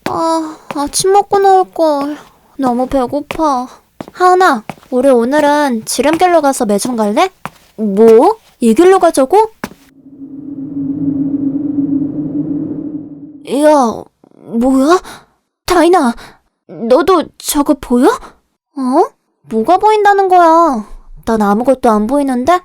아침 먹고 나올걸. 너무 배고파. 하은아, 우리 오늘은 지름길로 가서 매점 갈래? 뭐? 이 길로 가자고? 야, 뭐야? 다인아, 너도 저거 보여? 어? 뭐가 보인다는 거야? 난 아무것도 안 보이는데?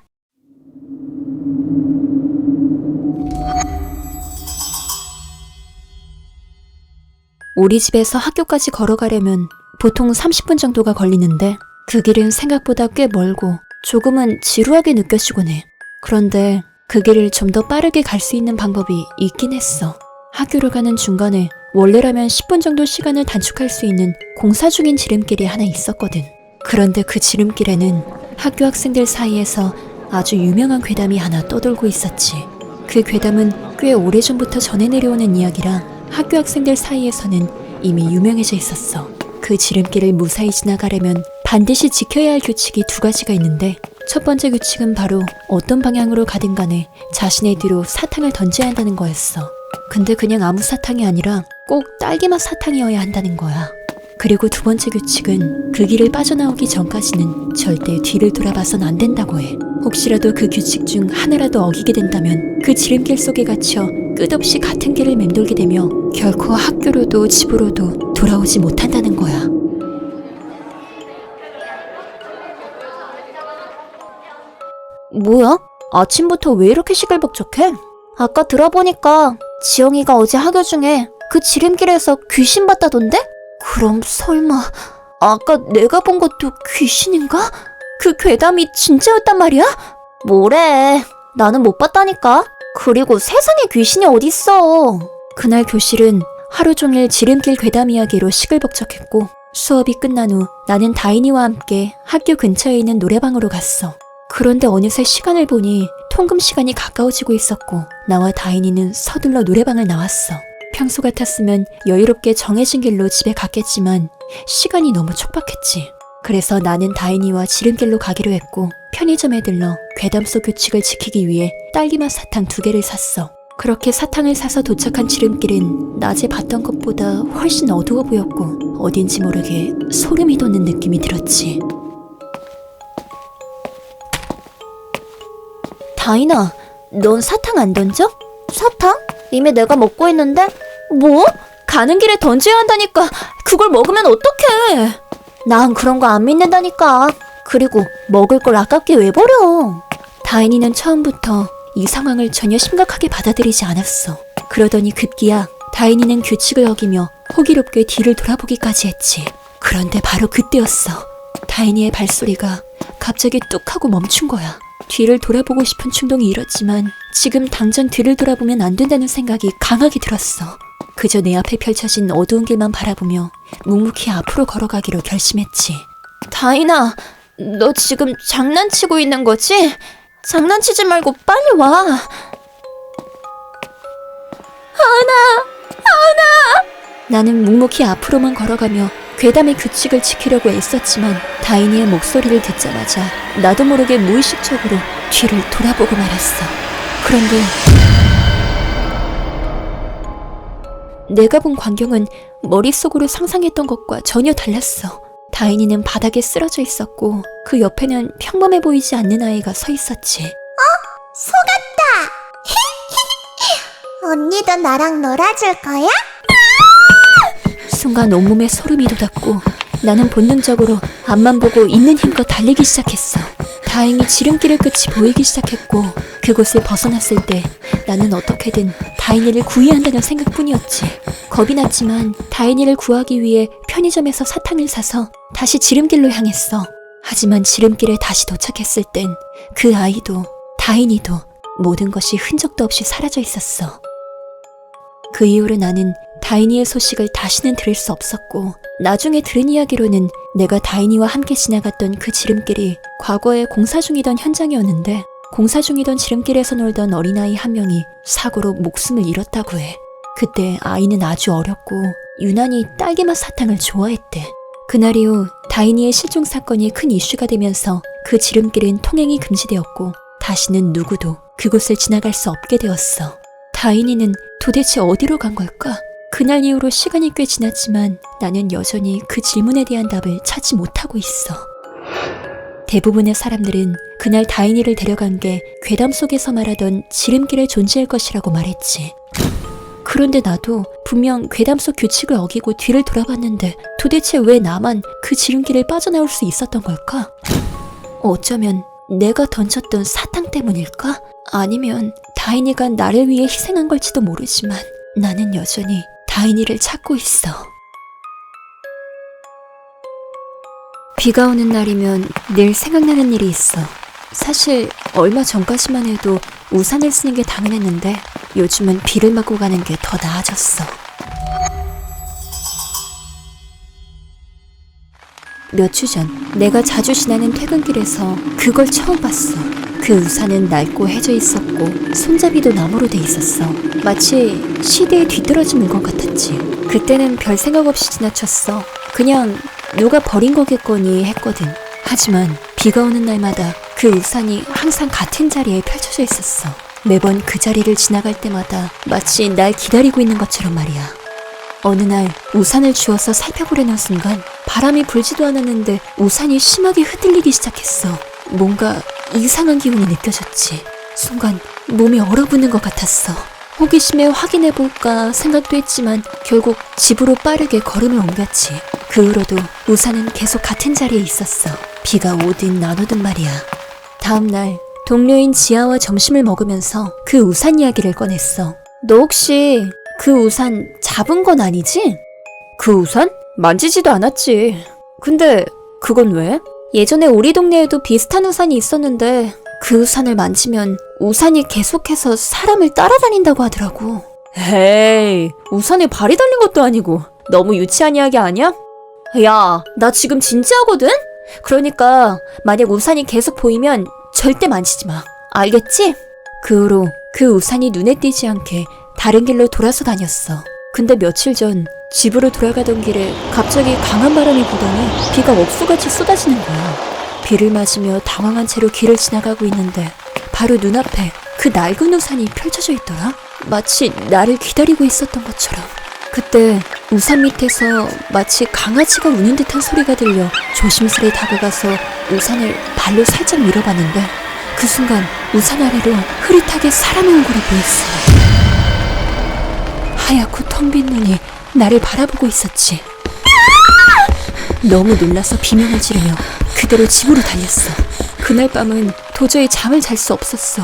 우리 집에서 학교까지 걸어가려면 보통 30분 정도가 걸리는데 그 길은 생각보다 꽤 멀고 조금은 지루하게 느껴지곤 해. 그런데 그 길을 좀 더 빠르게 갈 수 있는 방법이 있긴 했어. 학교를 가는 중간에 원래라면 10분 정도 시간을 단축할 수 있는 공사 중인 지름길이 하나 있었거든. 그런데 그 지름길에는 학교 학생들 사이에서 아주 유명한 괴담이 하나 떠돌고 있었지. 그 괴담은 꽤 오래전부터 전해 내려오는 이야기라 학교 학생들 사이에서는 이미 유명해져 있었어. 그 지름길을 무사히 지나가려면 반드시 지켜야 할 규칙이 두 가지가 있는데, 첫 번째 규칙은 바로 어떤 방향으로 가든 간에 자신의 뒤로 사탕을 던져야 한다는 거였어. 근데 그냥 아무 사탕이 아니라 꼭 딸기맛 사탕이어야 한다는 거야. 그리고 두 번째 규칙은 그 길을 빠져나오기 전까지는 절대 뒤를 돌아봐선 안 된다고 해. 혹시라도 그 규칙 중 하나라도 어기게 된다면 그 지름길 속에 갇혀 끝없이 같은 길을 맴돌게 되며 결코 학교로도 집으로도 돌아오지 못한다는 거야. 뭐야? 아침부터 왜 이렇게 시끌벅적해? 아까 들어보니까 지영이가 어제 학교 중에 그 지름길에서 귀신 봤다던데? 그럼 설마 아까 내가 본 것도 귀신인가? 그 괴담이 진짜였단 말이야? 뭐래, 나는 못 봤다니까. 그리고 세상에 귀신이 어딨어. 그날 교실은 하루 종일 지름길 괴담 이야기로 시끌벅적했고, 수업이 끝난 후 나는 다인이와 함께 학교 근처에 있는 노래방으로 갔어. 그런데 어느새 시간을 보니 통금 시간이 가까워지고 있었고 나와 다인이는 서둘러 노래방을 나왔어. 평소 같았으면 여유롭게 정해진 길로 집에 갔겠지만 시간이 너무 촉박했지. 그래서 나는 다인이와 지름길로 가기로 했고 편의점에 들러 괴담 속 규칙을 지키기 위해 딸기맛 사탕 2개를 샀어. 그렇게 사탕을 사서 도착한 지름길은 낮에 봤던 것보다 훨씬 어두워 보였고 어딘지 모르게 소름이 돋는 느낌이 들었지. 다인아, 넌 사탕 안 던져? 사탕? 이미 내가 먹고 있는데? 뭐? 가는 길에 던져야 한다니까. 그걸 먹으면 어떡해. 난 그런 거 안 믿는다니까. 그리고 먹을 걸 아깝게 왜 버려. 다인이는 처음부터 이 상황을 전혀 심각하게 받아들이지 않았어. 그러더니 급기야 다인이는 규칙을 어기며 호기롭게 뒤를 돌아보기까지 했지. 그런데 바로 그때였어. 다인이의 발소리가 갑자기 뚝 하고 멈춘 거야. 뒤를 돌아보고 싶은 충동이 일었지만 지금 당장 뒤를 돌아보면 안 된다는 생각이 강하게 들었어. 그저 내 앞에 펼쳐진 어두운 길만 바라보며 묵묵히 앞으로 걸어가기로 결심했지. 다인아, 너 지금 장난치고 있는 거지? 장난치지 말고 빨리 와. 하은아! 하은아! 나는 묵묵히 앞으로만 걸어가며 괴담의 규칙을 지키려고 애썼지만 다인이의 목소리를 듣자마자 나도 모르게 무의식적으로 뒤를 돌아보고 말았어. 그런데 내가 본 광경은 머릿속으로 상상했던 것과 전혀 달랐어. 다인이는 바닥에 쓰러져 있었고 그 옆에는 평범해 보이지 않는 아이가 서 있었지. 속았다. 언니도 나랑 놀아줄 거야? 순간 온몸에 소름이 돋았고 나는 본능적으로 앞만 보고 있는 힘껏 달리기 시작했어. 다행히 지름길의 끝이 보이기 시작했고 그곳을 벗어났을 때 나는 어떻게든 다인이를 구해야 한다는 생각뿐이었지. 겁이 났지만 다인이를 구하기 위해 편의점에서 사탕을 사서 다시 지름길로 향했어. 하지만 지름길에 다시 도착했을 땐 그 아이도 다인이도 모든 것이 흔적도 없이 사라져 있었어. 그 이후로 나는 다인이의 소식을 다시는 들을 수 없었고 나중에 들은 이야기로는 내가 다인이와 함께 지나갔던 그 지름길이 과거에 공사 중이던 현장이었는데 공사 중이던 지름길에서 놀던 어린아이 한 명이 사고로 목숨을 잃었다고 해. 그때 아이는 아주 어렸고 유난히 딸기맛 사탕을 좋아했대. 그날 이후 다인이의 실종 사건이 큰 이슈가 되면서 그 지름길은 통행이 금지되었고 다시는 누구도 그곳을 지나갈 수 없게 되었어. 다인이는 도대체 어디로 간 걸까? 그날 이후로 시간이 꽤 지났지만 나는 여전히 그 질문에 대한 답을 찾지 못하고 있어. 대부분의 사람들은 그날 다인이를 데려간 게 괴담 속에서 말하던 지름길의 존재일 것이라고 말했지. 그런데 나도 분명 괴담 속 규칙을 어기고 뒤를 돌아봤는데 도대체 왜 나만 그 지름길을 빠져나올 수 있었던 걸까? 어쩌면 내가 던졌던 사탕 때문일까? 아니면 다인이가 나를 위해 희생한 걸지도 모르지만 나는 여전히 다인이를 찾고 있어. 비가 오는 날이면 늘 생각나는 일이 있어. 사실 얼마 전까지만 해도 우산을 쓰는 게 당연했는데 요즘은 비를 맞고 가는 게 더 나아졌어. 몇 주 전 내가 자주 지나는 퇴근길에서 그걸 처음 봤어. 그 우산은 낡고 해져 있었고 손잡이도 나무로 돼 있었어. 마치 시대에 뒤떨어진 물건 같았지. 그때는 별 생각 없이 지나쳤어. 그냥 누가 버린 거겠거니 했거든. 하지만 비가 오는 날마다 그 우산이 항상 같은 자리에 펼쳐져 있었어. 매번 그 자리를 지나갈 때마다 마치 날 기다리고 있는 것처럼 말이야. 어느 날 우산을 주워서 살펴보려는 순간 바람이 불지도 않았는데 우산이 심하게 흔들리기 시작했어. 뭔가 이상한 기운이 느껴졌지. 순간 몸이 얼어붙는 것 같았어. 호기심에 확인해볼까 생각도 했지만 결국 집으로 빠르게 걸음을 옮겼지. 그 후로도 우산은 계속 같은 자리에 있었어. 비가 오든 안 오든 말이야. 다음날 동료인 지아와 점심을 먹으면서 그 우산 이야기를 꺼냈어. 너 혹시 그 우산 잡은 건 아니지? 그 우산? 만지지도 않았지. 근데 그건 왜? 예전에 우리 동네에도 비슷한 우산이 있었는데 그 우산을 만지면 우산이 계속해서 사람을 따라다닌다고 하더라고. 에이, 우산에 발이 달린 것도 아니고 너무 유치한 이야기 아니야? 야, 나 지금 진지하거든? 그러니까 만약 우산이 계속 보이면 절대 만지지 마. 알겠지? 그 후로 그 우산이 눈에 띄지 않게 다른 길로 돌아서 다녔어. 근데 며칠 전 집으로 돌아가던 길에 갑자기 강한 바람이 부더니 비가 억수같이 쏟아지는 거야. 비를 맞으며 당황한 채로 길을 지나가고 있는데 바로 눈앞에 그 낡은 우산이 펼쳐져 있더라. 마치 나를 기다리고 있었던 것처럼. 그때 우산 밑에서 마치 강아지가 우는 듯한 소리가 들려 조심스레 다가가서 우산을 발로 살짝 밀어봤는데 그 순간 우산 아래로 흐릿하게 사람의 얼굴이 보였어. 하얗고 텅 빈 눈이 나를 바라보고 있었지. 너무 놀라서 비명을 지르며 그대로 집으로 달렸어. 그날 밤은 도저히 잠을 잘 수 없었어.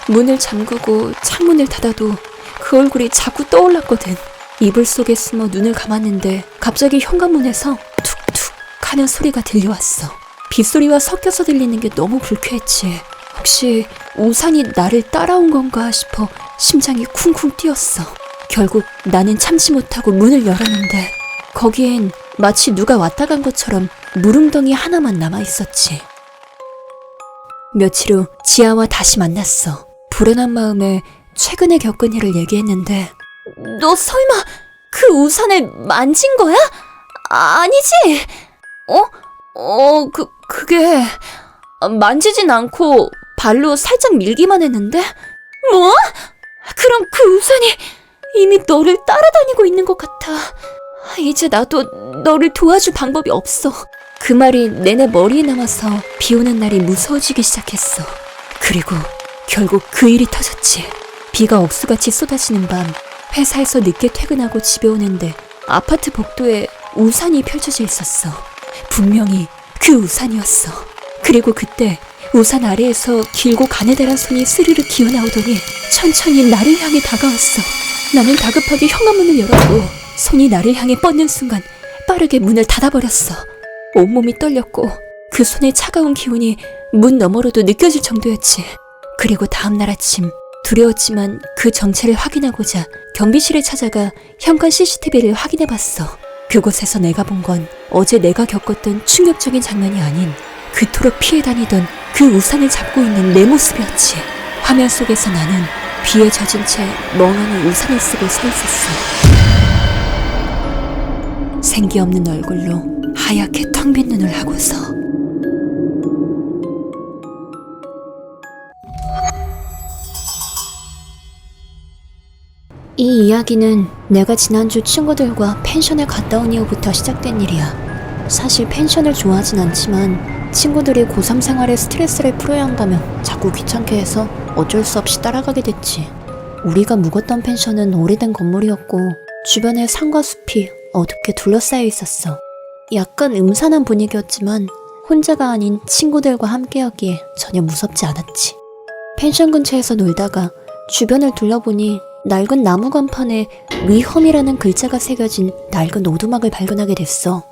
문을 잠그고 창문을 닫아도 그 얼굴이 자꾸 떠올랐거든. 이불 속에 숨어 눈을 감았는데 갑자기 현관문에서 툭툭 하는 소리가 들려왔어. 빗소리와 섞여서 들리는 게 너무 불쾌했지. 혹시 우산이 나를 따라온 건가 싶어 심장이 쿵쿵 뛰었어. 결국 나는 참지 못하고 문을 열었는데 거기엔 마치 누가 왔다 간 것처럼 물웅덩이 하나만 남아있었지. 며칠 후 지아와 다시 만났어. 불안한 마음에 최근에 겪은 일을 얘기했는데 너 설마 그 우산을 만진 거야? 아니지? 그게 만지진 않고 발로 살짝 밀기만 했는데? 뭐? 그럼 그 우산이 이미 너를 따라다니고 있는 것 같아. 이제 나도 너를 도와줄 방법이 없어. 그 말이 내내 머리에 남아서 비 오는 날이 무서워지기 시작했어. 그리고 결국 그 일이 터졌지. 비가 억수같이 쏟아지는 밤 회사에서 늦게 퇴근하고 집에 오는데 아파트 복도에 우산이 펼쳐져 있었어. 분명히 그 우산이었어. 그리고 그때 우산 아래에서 길고 가느다란 손이 스르르 기어나오더니 천천히 나를 향해 다가왔어. 나는 다급하게 현관문을 열었고 손이 나를 향해 뻗는 순간 빠르게 문을 닫아버렸어. 온몸이 떨렸고 그 손의 차가운 기운이 문 너머로도 느껴질 정도였지. 그리고 다음날 아침 두려웠지만 그 정체를 확인하고자 경비실에 찾아가 현관 CCTV를 확인해봤어. 그곳에서 내가 본 건 어제 내가 겪었던 충격적인 장면이 아닌 그토록 피해 다니던 그 우산을 잡고 있는 내 모습이었지. 화면 속에서 나는 비에 젖은 채 멍하니 우산을 쓰고 서 있었어. 생기 없는 얼굴로 하얗게 텅 빈 눈을 하고서. 이 이야기는 내가 지난주 친구들과 펜션에 갔다 온 이후부터 시작된 일이야. 사실 펜션을 좋아하진 않지만 친구들이 고3 생활에 스트레스를 풀어야 한다며 자꾸 귀찮게 해서 어쩔 수 없이 따라가게 됐지. 우리가 묵었던 펜션은 오래된 건물이었고 주변에 산과 숲이 어둡게 둘러싸여 있었어. 약간 음산한 분위기였지만 혼자가 아닌 친구들과 함께하기에 전혀 무섭지 않았지. 펜션 근처에서 놀다가 주변을 둘러보니 낡은 나무 간판에 위험이라는 글자가 새겨진 낡은 오두막을 발견하게 됐어.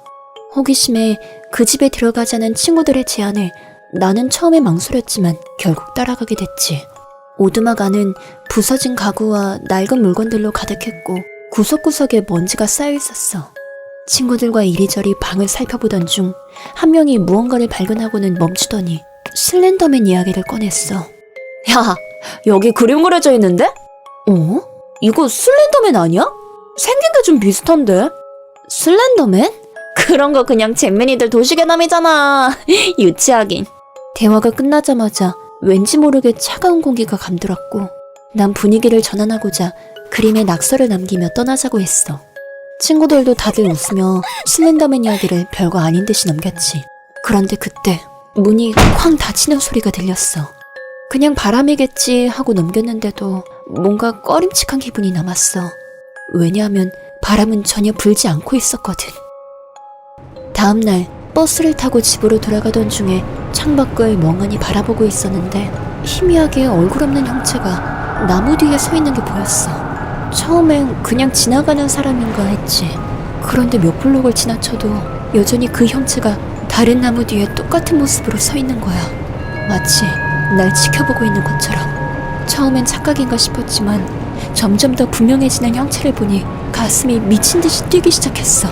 호기심에 그 집에 들어가자는 친구들의 제안에 나는 처음에 망설였지만 결국 따라가게 됐지. 오두막 안은 부서진 가구와 낡은 물건들로 가득했고 구석구석에 먼지가 쌓여 있었어. 친구들과 이리저리 방을 살펴보던 중 한 명이 무언가를 발견하고는 멈추더니 슬렌더맨 이야기를 꺼냈어. 야, 여기 그림 그려져 있는데? 어? 이거 슬렌더맨 아니야? 생긴 게 좀 비슷한데? 슬렌더맨? 그런 거 그냥 잼민이들 도시괴담이잖아. 유치하긴. 대화가 끝나자마자 왠지 모르게 차가운 공기가 감돌았고 난 분위기를 전환하고자 그림에 낙서를 남기며 떠나자고 했어. 친구들도 다들 웃으며 슬렌더맨 이야기를 별거 아닌 듯이 넘겼지. 그런데 그때 문이 쾅 닫히는 소리가 들렸어. 그냥 바람이겠지 하고 넘겼는데도 뭔가 꺼림칙한 기분이 남았어. 왜냐하면 바람은 전혀 불지 않고 있었거든. 다음날 버스를 타고 집으로 돌아가던 중에 창밖을 멍하니 바라보고 있었는데 희미하게 얼굴 없는 형체가 나무 뒤에 서 있는 게 보였어. 처음엔 그냥 지나가는 사람인가 했지. 그런데 몇 블록을 지나쳐도 여전히 그 형체가 다른 나무 뒤에 똑같은 모습으로 서 있는 거야. 마치 날 지켜보고 있는 것처럼. 처음엔 착각인가 싶었지만 점점 더 분명해지는 형체를 보니 가슴이 미친 듯이 뛰기 시작했어.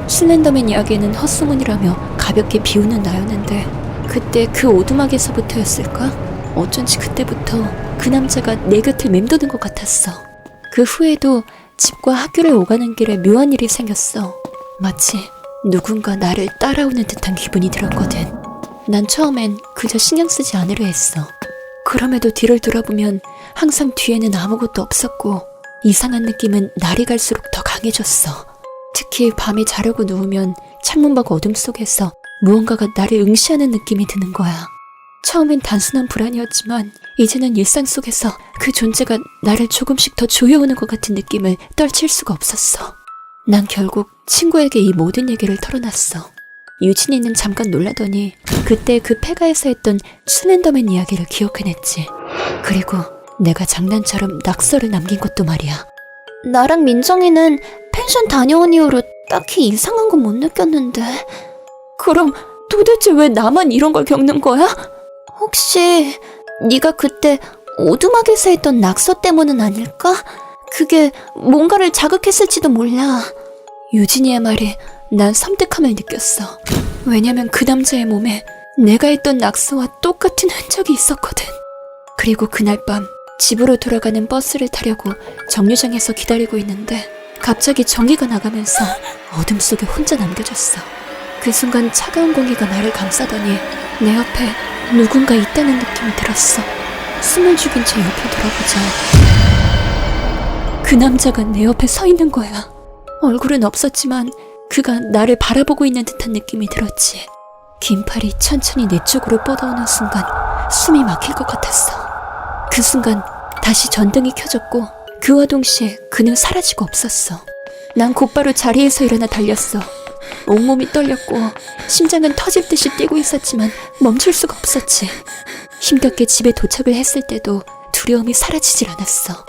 슬렌더맨 이야기는 헛소문이라며 가볍게 비우는 나였는데 그때 그 오두막에서부터였을까? 어쩐지 그때부터 그 남자가 내 곁을 맴도는 것 같았어. 그 후에도 집과 학교를 오가는 길에 묘한 일이 생겼어. 마치 누군가 나를 따라오는 듯한 기분이 들었거든. 난 처음엔 그저 신경 쓰지 않으려 했어. 그럼에도 뒤를 돌아보면 항상 뒤에는 아무것도 없었고 이상한 느낌은 날이 갈수록 더 강해졌어. 특히 밤에 자려고 누우면 창문밖 어둠 속에서 무언가가 나를 응시하는 느낌이 드는 거야. 처음엔 단순한 불안이었지만 이제는 일상 속에서 그 존재가 나를 조금씩 더 조여오는 것 같은 느낌을 떨칠 수가 없었어. 난 결국 친구에게 이 모든 얘기를 털어놨어. 유진이는 잠깐 놀라더니 그때 그 폐가에서 했던 슬렌더맨 이야기를 기억해냈지. 그리고 내가 장난처럼 낙서를 남긴 것도 말이야. 나랑 민정이는 펜션 다녀온 이후로 딱히 이상한 건 못 느꼈는데 그럼 도대체 왜 나만 이런 걸 겪는 거야? 혹시 네가 그때 오두막에서 했던 낙서 때문은 아닐까? 그게 뭔가를 자극했을지도 몰라. 유진이의 말에 난 섬뜩함을 느꼈어. 왜냐면 그 남자의 몸에 내가 했던 낙서와 똑같은 흔적이 있었거든. 그리고 그날 밤 집으로 돌아가는 버스를 타려고 정류장에서 기다리고 있는데 갑자기 전기가 나가면서 어둠 속에 혼자 남겨졌어. 그 순간 차가운 공기가 나를 감싸더니 내 옆에 누군가 있다는 느낌이 들었어. 숨을 죽인 채 옆을 돌아보자 그 남자가 내 옆에 서 있는 거야. 얼굴은 없었지만 그가 나를 바라보고 있는 듯한 느낌이 들었지. 긴 팔이 천천히 내 쪽으로 뻗어오는 순간 숨이 막힐 것 같았어. 그 순간 다시 전등이 켜졌고 그와 동시에 그는 사라지고 없었어. 난 곧바로 자리에서 일어나 달렸어. 온몸이 떨렸고 심장은 터질 듯이 뛰고 있었지만 멈출 수가 없었지. 힘겹게 집에 도착을 했을 때도 두려움이 사라지질 않았어.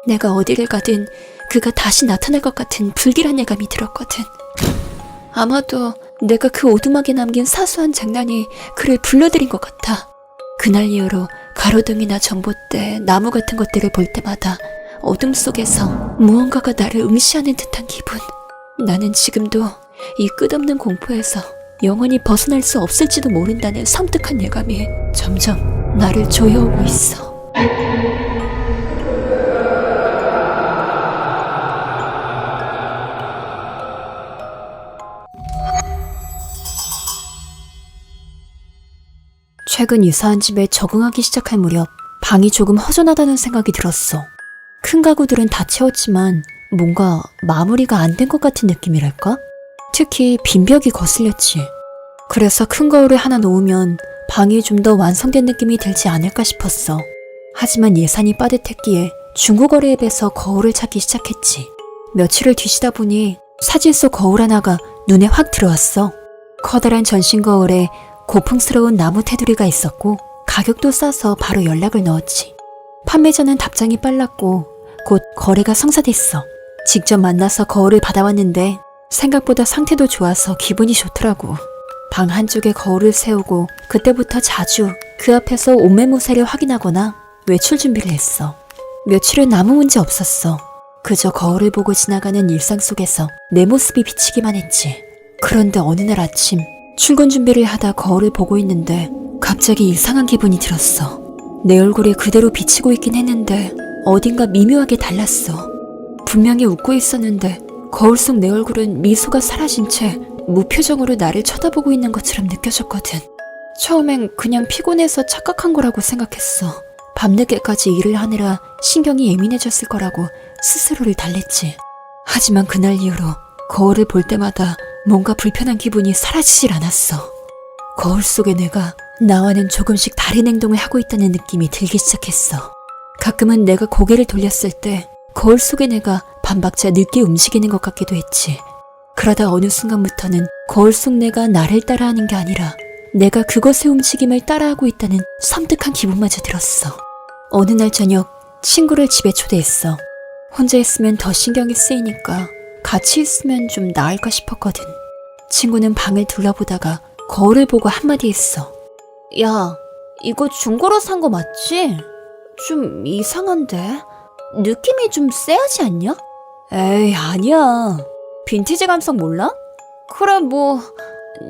내가 어디를 가든 그가 다시 나타날 것 같은 불길한 예감이 들었거든. 아마도 내가 그 오두막에 남긴 사소한 장난이 그를 불러들인 것 같아. 그날 이후로 가로등이나 전봇대, 나무 같은 것들을 볼 때마다 어둠 속에서 무언가가 나를 응시하는 듯한 기분. 나는 지금도 이 끝없는 공포에서 영원히 벗어날 수 없을지도 모른다는 섬뜩한 예감이 점점 나를 조여오고 있어. 최근 이사한 집에 적응하기 시작할 무렵 방이 조금 허전하다는 생각이 들었어. 큰 가구들은 다 채웠지만 뭔가 마무리가 안 된 것 같은 느낌이랄까? 특히 빈벽이 거슬렸지. 그래서 큰 거울을 하나 놓으면 방이 좀 더 완성된 느낌이 들지 않을까 싶었어. 하지만 예산이 빠듯했기에 중고거래 앱에서 거울을 찾기 시작했지. 며칠을 뒤지다 보니 사진 속 거울 하나가 눈에 확 들어왔어. 커다란 전신 거울에 고풍스러운 나무 테두리가 있었고 가격도 싸서 바로 연락을 넣었지. 판매자는 답장이 빨랐고 곧 거래가 성사됐어. 직접 만나서 거울을 받아왔는데 생각보다 상태도 좋아서 기분이 좋더라고. 방 한쪽에 거울을 세우고 그때부터 자주 그 앞에서 옷매무새를 확인하거나 외출 준비를 했어. 며칠은 아무 문제 없었어. 그저 거울을 보고 지나가는 일상 속에서 내 모습이 비치기만 했지. 그런데 어느 날 아침 출근 준비를 하다 거울을 보고 있는데 갑자기 이상한 기분이 들었어. 내 얼굴이 그대로 비치고 있긴 했는데 어딘가 미묘하게 달랐어. 분명히 웃고 있었는데 거울 속 내 얼굴은 미소가 사라진 채 무표정으로 나를 쳐다보고 있는 것처럼 느껴졌거든. 처음엔 그냥 피곤해서 착각한 거라고 생각했어. 밤늦게까지 일을 하느라 신경이 예민해졌을 거라고 스스로를 달랬지. 하지만 그날 이후로 거울을 볼 때마다 뭔가 불편한 기분이 사라지질 않았어. 거울 속의 내가 나와는 조금씩 다른 행동을 하고 있다는 느낌이 들기 시작했어. 가끔은 내가 고개를 돌렸을 때 거울 속의 내가 반박자 늦게 움직이는 것 같기도 했지. 그러다 어느 순간부터는 거울 속 내가 나를 따라하는 게 아니라 내가 그것의 움직임을 따라하고 있다는 섬뜩한 기분마저 들었어. 어느 날 저녁 친구를 집에 초대했어. 혼자 있으면 더 신경이 쓰이니까 같이 있으면 좀 나을까 싶었거든. 친구는 방을 둘러보다가 거울을 보고 한마디 했어. 야, 이거 중고로 산 거 맞지? 좀 이상한데? 느낌이 좀 쎄하지 않냐? 에이, 아니야. 빈티지 감성 몰라? 그래, 뭐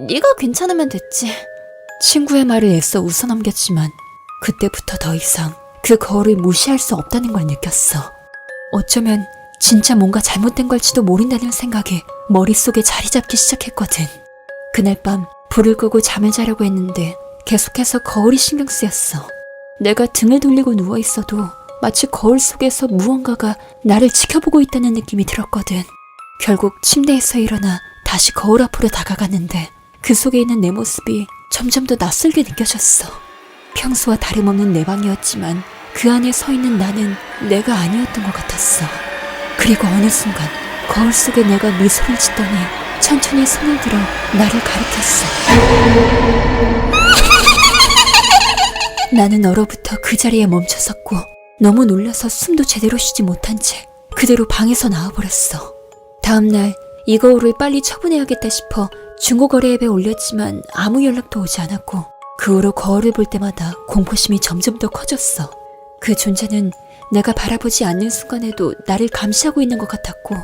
네가 괜찮으면 됐지. 친구의 말을 애써 웃어넘겼지만 그때부터 더 이상 그 거울을 무시할 수 없다는 걸 느꼈어. 어쩌면 진짜 뭔가 잘못된 걸지도 모른다는 생각이 머릿속에 자리 잡기 시작했거든. 그날 밤 불을 끄고 잠을 자려고 했는데 계속해서 거울이 신경 쓰였어. 내가 등을 돌리고 누워있어도 마치 거울 속에서 무언가가 나를 지켜보고 있다는 느낌이 들었거든. 결국 침대에서 일어나 다시 거울 앞으로 다가갔는데 그 속에 있는 내 모습이 점점 더 낯설게 느껴졌어. 평소와 다름없는 내 방이었지만 그 안에 서 있는 나는 내가 아니었던 것 같았어. 그리고 어느 순간 거울 속에 내가 미소를 짓더니 천천히 손을 들어 나를 가리켰어. 나는 얼어붙어 그 자리에 멈춰섰고 너무 놀라서 숨도 제대로 쉬지 못한 채 그대로 방에서 나와버렸어. 다음날 이 거울을 빨리 처분해야겠다 싶어 중고거래 앱에 올렸지만 아무 연락도 오지 않았고 그 후로 거울을 볼 때마다 공포심이 점점 더 커졌어. 그 존재는 내가 바라보지 않는 순간에도 나를 감시하고 있는 것 같았고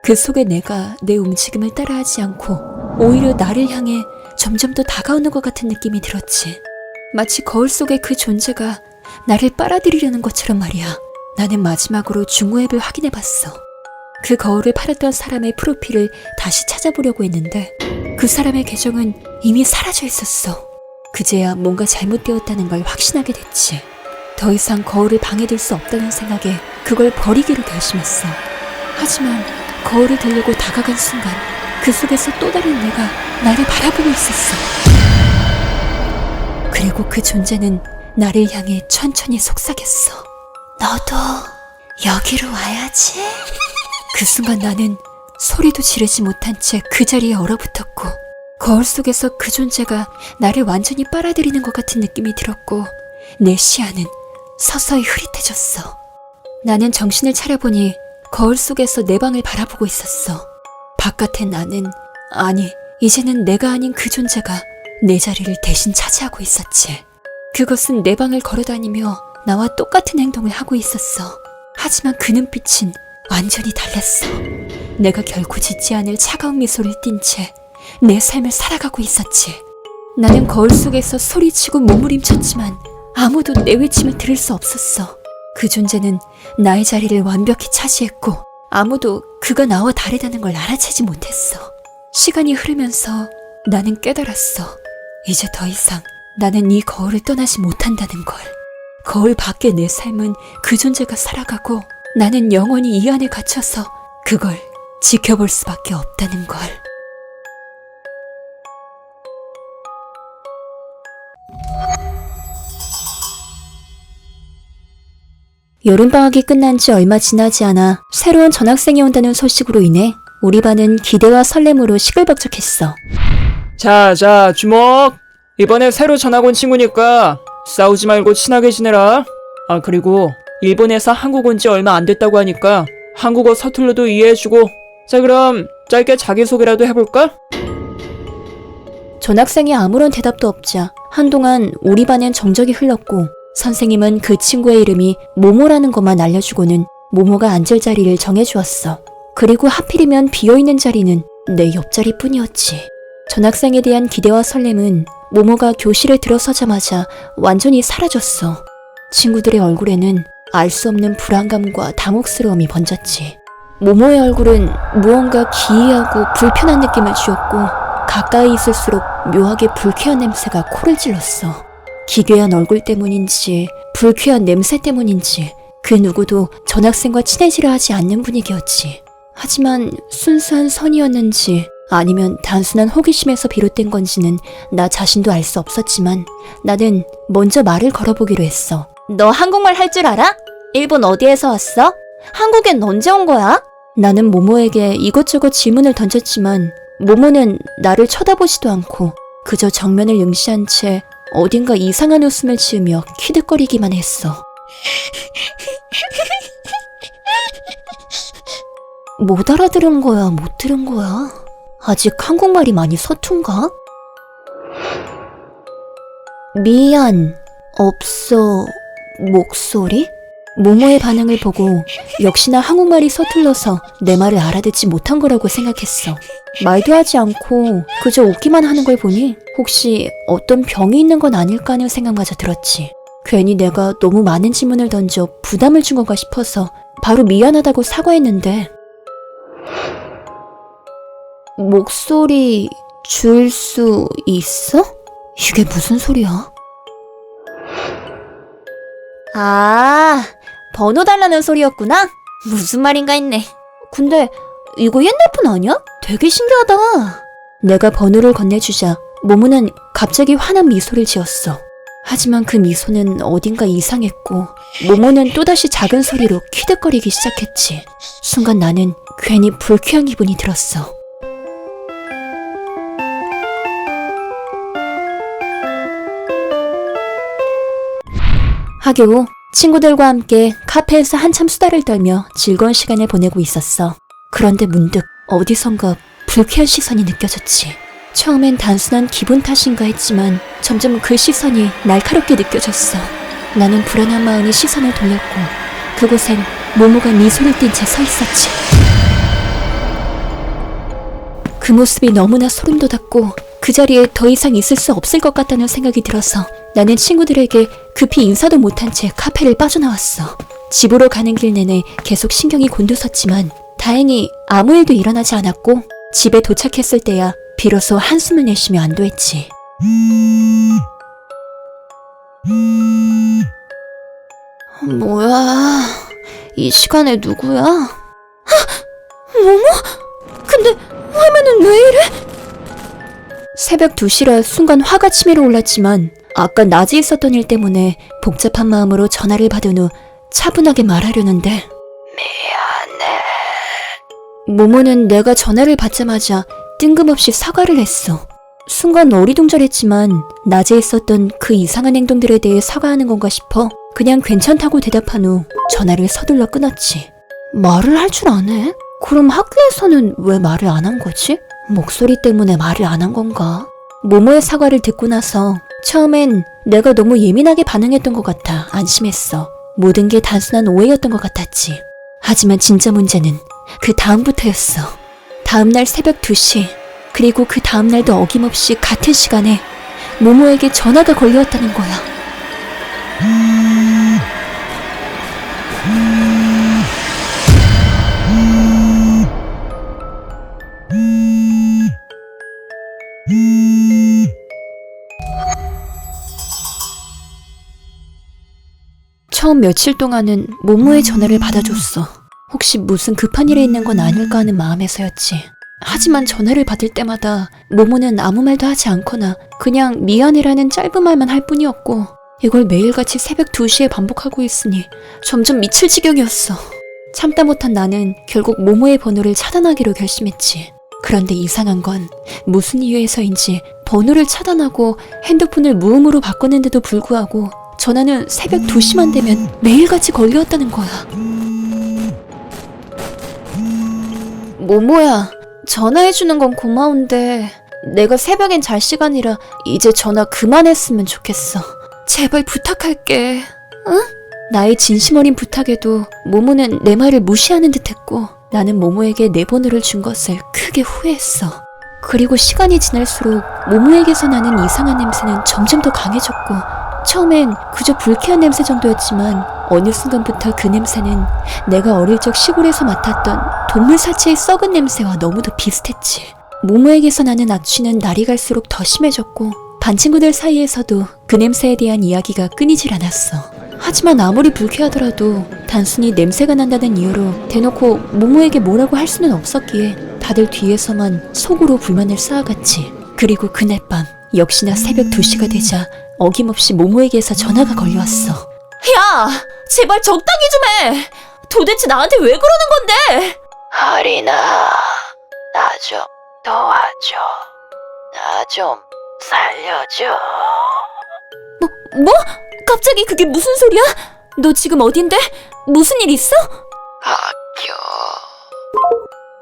그 속에 내가 내 움직임을 따라하지 않고 오히려 나를 향해 점점 더 다가오는 것 같은 느낌이 들었지. 마치 거울 속의 그 존재가 나를 빨아들이려는 것처럼 말이야. 나는 마지막으로 중고 앱을 확인해봤어. 그 거울을 팔았던 사람의 프로필을 다시 찾아보려고 했는데 그 사람의 계정은 이미 사라져 있었어. 그제야 뭔가 잘못되었다는 걸 확신하게 됐지. 더 이상 거울을 방에 둘 수 없다는 생각에 그걸 버리기로 결심했어. 하지만 거울을 들려고 다가간 순간 그 속에서 또 다른 내가 나를 바라보고 있었어. 그리고 그 존재는 나를 향해 천천히 속삭였어. 너도 여기로 와야지. 그 순간 나는 소리도 지르지 못한 채 그 자리에 얼어붙었고 거울 속에서 그 존재가 나를 완전히 빨아들이는 것 같은 느낌이 들었고 내 시야는 서서히 흐릿해졌어. 나는 정신을 차려보니 거울 속에서 내 방을 바라보고 있었어. 바깥에 나는, 아니 이제는 내가 아닌 그 존재가 내 자리를 대신 차지하고 있었지. 그것은 내 방을 걸어다니며 나와 똑같은 행동을 하고 있었어. 하지만 그 눈빛은 완전히 달랐어. 내가 결코 짓지 않을 차가운 미소를 띤 채 내 삶을 살아가고 있었지. 나는 거울 속에서 소리치고 몸부림쳤지만 아무도 내 외침을 들을 수 없었어. 그 존재는 나의 자리를 완벽히 차지했고 아무도 그가 나와 다르다는 걸 알아채지 못했어. 시간이 흐르면서 나는 깨달았어. 이제 더 이상 나는 이 거울을 떠나지 못한다는 걸. 거울 밖의 내 삶은 그 존재가 살아가고 나는 영원히 이 안에 갇혀서 그걸 지켜볼 수밖에 없다는 걸. 여름방학이 끝난 지 얼마 지나지 않아 새로운 전학생이 온다는 소식으로 인해 우리 반은 기대와 설렘으로 시끌벅적했어. 자, 주목! 이번에 새로 전학 온 친구니까 싸우지 말고 친하게 지내라. 아, 그리고 일본에서 한국 온 지 얼마 안 됐다고 하니까 한국어 서툴러도 이해해주고. 자, 그럼 짧게 자기소개라도 해볼까? 전학생이 아무런 대답도 없자 한동안 우리 반엔 정적이 흘렀고 선생님은 그 친구의 이름이 모모라는 것만 알려주고는 모모가 앉을 자리를 정해주었어. 그리고 하필이면 비어있는 자리는 내 옆자리뿐이었지. 전학생에 대한 기대와 설렘은 모모가 교실에 들어서자마자 완전히 사라졌어. 친구들의 얼굴에는 알 수 없는 불안감과 당혹스러움이 번졌지. 모모의 얼굴은 무언가 기이하고 불편한 느낌을 주었고 가까이 있을수록 묘하게 불쾌한 냄새가 코를 찔렀어. 기괴한 얼굴 때문인지 불쾌한 냄새 때문인지 그 누구도 전학생과 친해지려 하지 않는 분위기였지. 하지만 순수한 선이었는지 아니면 단순한 호기심에서 비롯된 건지는 나 자신도 알 수 없었지만 나는 먼저 말을 걸어보기로 했어. 너 한국말 할 줄 알아? 일본 어디에서 왔어? 한국엔 언제 온 거야? 나는 모모에게 이것저것 질문을 던졌지만 모모는 나를 쳐다보지도 않고 그저 정면을 응시한 채 어딘가 이상한 웃음을 지으며 키득거리기만 했어. 못 알아들은 거야, 못 들은 거야? 아직 한국말이 많이 서툰가? 미안, 없어, 목소리? 모모의 반응을 보고 역시나 한국말이 서툴러서 내 말을 알아듣지 못한 거라고 생각했어. 말도 하지 않고 그저 웃기만 하는 걸 보니 혹시 어떤 병이 있는 건 아닐까 하는 생각마저 들었지. 괜히 내가 너무 많은 질문을 던져 부담을 준 건가 싶어서 바로 미안하다고 사과했는데 목소리 줄 수 있어? 이게 무슨 소리야? 아, 번호 달라는 소리였구나? 무슨 말인가 했네. 근데 이거 옛날 폰 아니야? 되게 신기하다. 내가 번호를 건네주자 모모는 갑자기 환한 미소를 지었어. 하지만 그 미소는 어딘가 이상했고 모모는 또다시 작은 소리로 키득거리기 시작했지. 순간 나는 괜히 불쾌한 기분이 들었어. 하교 후 친구들과 함께 카페에서 한참 수다를 떨며 즐거운 시간을 보내고 있었어. 그런데 문득 어디선가 불쾌한 시선이 느껴졌지. 처음엔 단순한 기분 탓인가 했지만 점점 그 시선이 날카롭게 느껴졌어. 나는 불안한 마음이 시선을 돌렸고 그곳엔 모모가 미소를 띤 채 서 있었지. 그 모습이 너무나 소름 돋았고 그 자리에 더 이상 있을 수 없을 것 같다는 생각이 들어서 나는 친구들에게 급히 인사도 못한 채 카페를 빠져나왔어. 집으로 가는 길 내내 계속 신경이 곤두섰지만 다행히 아무 일도 일어나지 않았고 집에 도착했을 때야 비로소 한숨을 내쉬며 안도했지. 뭐야, 이 시간에 누구야? 모모? 근데 화면은 왜 이래? 새벽 2시라 순간 화가 치밀어 올랐지만 아까 낮에 있었던 일 때문에 복잡한 마음으로 전화를 받은 후 차분하게 말하려는데 미안해. 모모는 내가 전화를 받자마자 뜬금없이 사과를 했어. 순간 어리둥절했지만 낮에 있었던 그 이상한 행동들에 대해 사과하는 건가 싶어 그냥 괜찮다고 대답한 후 전화를 서둘러 끊었지. 말을 할 줄 아네? 그럼 학교에서는 왜 말을 안 한 거지? 목소리 때문에 말을 안 한 건가? 모모의 사과를 듣고 나서 처음엔 내가 너무 예민하게 반응했던 것 같아 안심했어. 모든 게 단순한 오해였던 것 같았지. 하지만 진짜 문제는 그 다음부터였어. 다음날 새벽 2시 그리고 그 다음날도 어김없이 같은 시간에 모모에게 전화가 걸려왔다는 거야. 처음 며칠 동안은 모모의 전화를 받아줬어. 혹시 무슨 급한 일에 있는 건 아닐까 하는 마음에서였지. 하지만 전화를 받을 때마다 모모는 아무 말도 하지 않거나 그냥 미안해라는 짧은 말만 할 뿐이었고, 이걸 매일같이 새벽 2시에 반복하고 있으니 점점 미칠 지경이었어. 참다 못한 나는 결국 모모의 번호를 차단하기로 결심했지. 그런데 이상한 건 무슨 이유에서인지 번호를 차단하고 핸드폰을 무음으로 바꿨는데도 불구하고 전화는 새벽 2시만 되면 매일같이 걸려왔다는 거야. 모모야, 전화해주는 건 고마운데 내가 새벽엔 잘 시간이라 이제 전화 그만했으면 좋겠어. 제발 부탁할게. 응? 나의 진심 어린 부탁에도 모모는 내 말을 무시하는 듯했고, 나는 모모에게 내 번호를 준 것을 크게 후회했어. 그리고 시간이 지날수록 모모에게서 나는 이상한 냄새는 점점 더 강해졌고, 처음엔 그저 불쾌한 냄새 정도였지만 어느 순간부터 그 냄새는 내가 어릴 적 시골에서 맡았던 동물 사체의 썩은 냄새와 너무도 비슷했지. 모모에게서 나는 악취는 날이 갈수록 더 심해졌고, 반 친구들 사이에서도 그 냄새에 대한 이야기가 끊이질 않았어. 하지만 아무리 불쾌하더라도 단순히 냄새가 난다는 이유로 대놓고 모모에게 뭐라고 할 수는 없었기에 다들 뒤에서만 속으로 불만을 쌓아갔지. 그리고 그날 밤 역시나 새벽 2시가 되자 어김없이 모모에게서 전화가 걸려왔어. 야! 제발 적당히 좀 해! 도대체 나한테 왜 그러는 건데? 하리나, 나 좀 도와줘. 나 좀 살려줘. 뭐? 갑자기 그게 무슨 소리야? 너 지금 어딘데? 무슨 일 있어? 학교.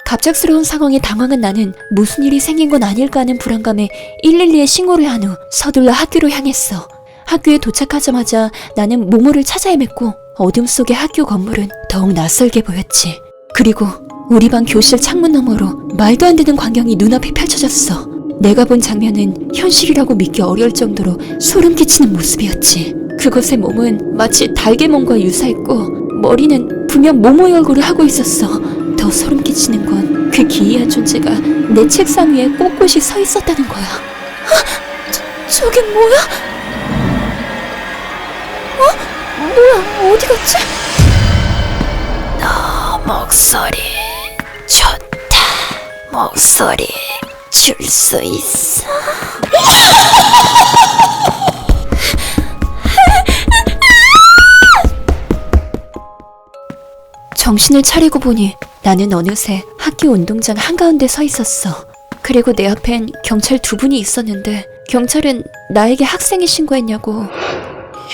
갑작스러운 상황에 당황한 나는 무슨 일이 생긴 건 아닐까 하는 불안감에 112에 신고를 한 후 서둘러 학교로 향했어. 학교에 도착하자마자 나는 모모를 찾아 헤맸고, 어둠 속의 학교 건물은 더욱 낯설게 보였지. 그리고 우리 반 교실 창문 너머로 말도 안 되는 광경이 눈앞에 펼쳐졌어. 내가 본 장면은 현실이라고 믿기 어려울 정도로 소름 끼치는 모습이었지. 그것의 몸은 마치 달개 몸과 유사했고, 머리는 분명 모모의 얼굴을 하고 있었어. 더 소름 끼치는 건 그 기이한 존재가 내 책상 위에 꼿꼿이 서 있었다는 거야. 저게 뭐야? 뭐야, 어디 갔지? 너 목소리 좋다. 목소리 줄 수 있어. 정신을 차리고 보니 나는 어느새 학교 운동장 한가운데 서 있었어. 그리고 내 앞엔 경찰 2분이 있었는데, 경찰은 나에게 학생이 신고했냐고,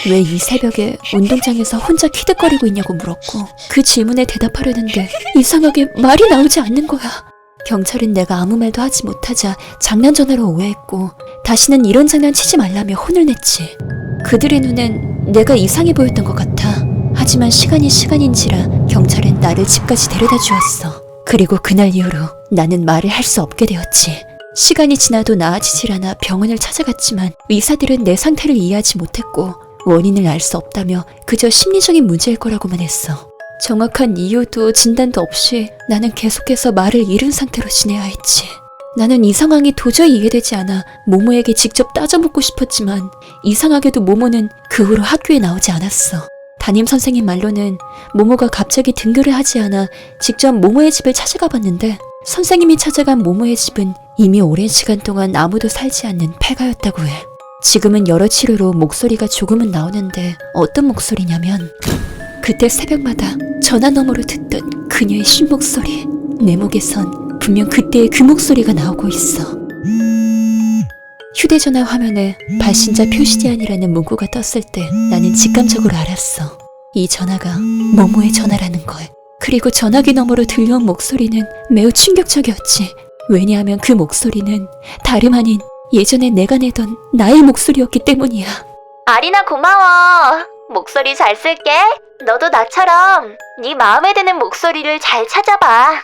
왜 이 새벽에 운동장에서 혼자 키득거리고 있냐고 물었고, 그 질문에 대답하려는데 이상하게 말이 나오지 않는 거야. 경찰은 내가 아무 말도 하지 못하자 장난 전화로 오해했고, 다시는 이런 장난 치지 말라며 혼을 냈지. 그들의 눈엔 내가 이상해 보였던 것 같아. 하지만 시간이 시간인지라 경찰은 나를 집까지 데려다 주었어. 그리고 그날 이후로 나는 말을 할 수 없게 되었지. 시간이 지나도 나아지질 않아 병원을 찾아갔지만 의사들은 내 상태를 이해하지 못했고, 원인을 알 수 없다며 그저 심리적인 문제일 거라고만 했어. 정확한 이유도 진단도 없이 나는 계속해서 말을 잃은 상태로 지내야 했지. 나는 이 상황이 도저히 이해되지 않아 모모에게 직접 따져묻고 싶었지만, 이상하게도 모모는 그 후로 학교에 나오지 않았어. 담임선생님 말로는 모모가 갑자기 등교를 하지 않아 직접 모모의 집을 찾아가 봤는데, 선생님이 찾아간 모모의 집은 이미 오랜 시간 동안 아무도 살지 않는 폐가였다고 해. 지금은 여러 치료로 목소리가 조금은 나오는데, 어떤 목소리냐면 그때 새벽마다 전화 너머로 듣던 그녀의 쉰목소리. 내 목에선 분명 그때의 그 목소리가 나오고 있어. 휴대전화 화면에 발신자 표시 제한이라는 문구가 떴을 때 나는 직감적으로 알았어. 이 전화가 모모의 전화라는 걸. 그리고 전화기 너머로 들려온 목소리는 매우 충격적이었지. 왜냐하면 그 목소리는 다름 아닌 예전에 내가 내던 나의 목소리였기 때문이야. 아리나 고마워. 목소리 잘 쓸게. 너도 나처럼 네 마음에 드는 목소리를 잘 찾아봐.